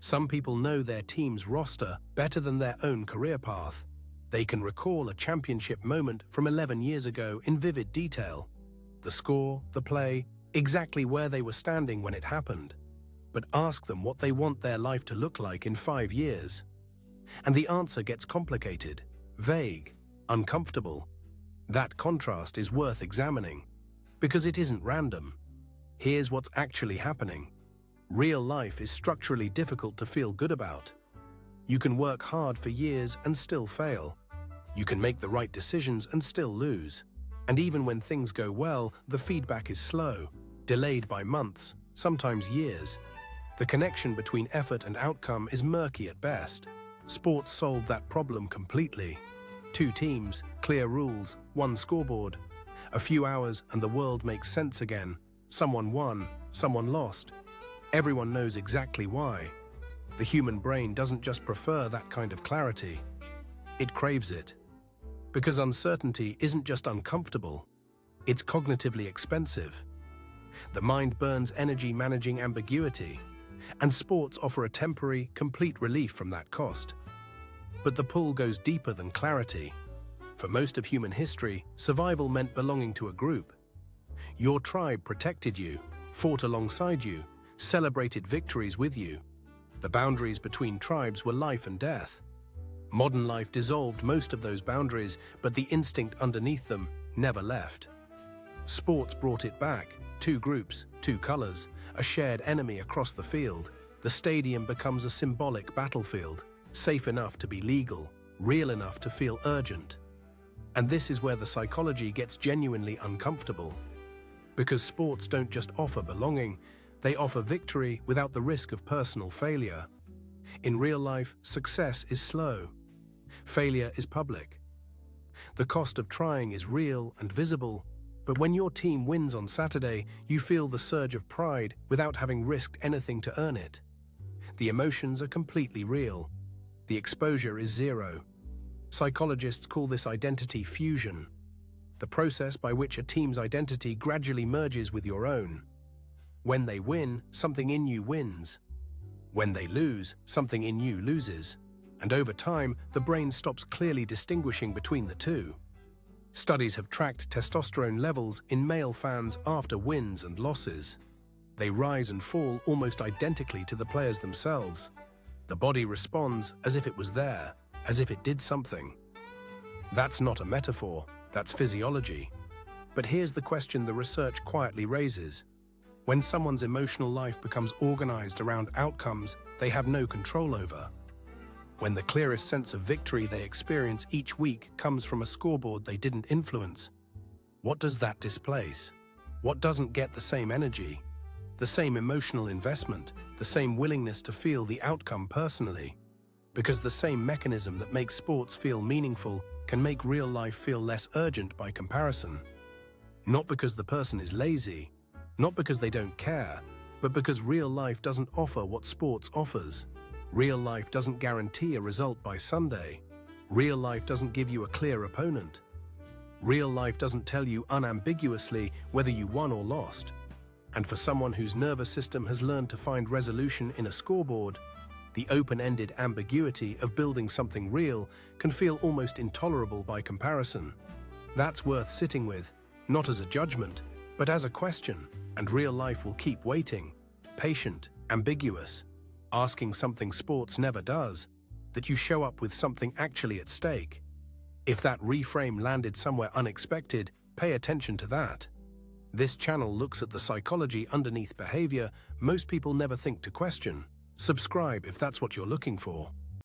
Some people know their team's roster better than their own career path. They can recall a championship moment from 11 years ago in vivid detail. The score, the play, exactly where they were standing when it happened. But ask them what they want their life to look like in 5 years. And the answer gets complicated, vague, uncomfortable. That contrast is worth examining, because it isn't random. Here's what's actually happening. Real life is structurally difficult to feel good about. You can work hard for years and still fail. You can make the right decisions and still lose. And even when things go well, the feedback is slow, delayed by months, sometimes years. The connection between effort and outcome is murky at best. Sports solve that problem completely. 2 teams, clear rules, 1 scoreboard. A few hours and the world makes sense again. Someone won, someone lost. Everyone knows exactly why. The human brain doesn't just prefer that kind of clarity. It craves it. Because uncertainty isn't just uncomfortable, it's cognitively expensive. The mind burns energy managing ambiguity, and sports offer a temporary, complete relief from that cost. But the pull goes deeper than clarity. For most of human history, survival meant belonging to a group. Your tribe protected you, fought alongside you, celebrated victories with you. The boundaries between tribes were life and death. Modern life dissolved most of those boundaries, but the instinct underneath them never left. Sports brought it back. 2 groups, 2 colors, a shared enemy across the field. The stadium becomes a symbolic battlefield, safe enough to be legal, real enough to feel urgent. And this is where the psychology gets genuinely uncomfortable. Because sports don't just offer belonging, they offer victory without the risk of personal failure. In real life, success is slow. Failure is public. The cost of trying is real and visible, but when your team wins on Saturday, you feel the surge of pride without having risked anything to earn it. The emotions are completely real. The exposure is zero. Psychologists call this identity fusion, the process by which a team's identity gradually merges with your own. When they win, something in you wins. When they lose, something in you loses. And over time, the brain stops clearly distinguishing between the two. Studies have tracked testosterone levels in male fans after wins and losses. They rise and fall almost identically to the players themselves. The body responds as if it was there, as if it did something. That's not a metaphor, that's physiology. But here's the question the research quietly raises. When someone's emotional life becomes organized around outcomes they have no control over, when the clearest sense of victory they experience each week comes from a scoreboard they didn't influence, what does that displace? What doesn't get the same energy, the same emotional investment, the same willingness to feel the outcome personally? Because the same mechanism that makes sports feel meaningful can make real life feel less urgent by comparison. Not because the person is lazy, not because they don't care, but because real life doesn't offer what sports offers. Real life doesn't guarantee a result by Sunday. Real life doesn't give you a clear opponent. Real life doesn't tell you unambiguously whether you won or lost. And for someone whose nervous system has learned to find resolution in a scoreboard, the open-ended ambiguity of building something real can feel almost intolerable by comparison. That's worth sitting with, not as a judgment, but as a question. And real life will keep waiting, patient, ambiguous, asking something sports never does, that you show up with something actually at stake. If that reframe landed somewhere unexpected, pay attention to that. This channel looks at the psychology underneath behavior most people never think to question. Subscribe if that's what you're looking for.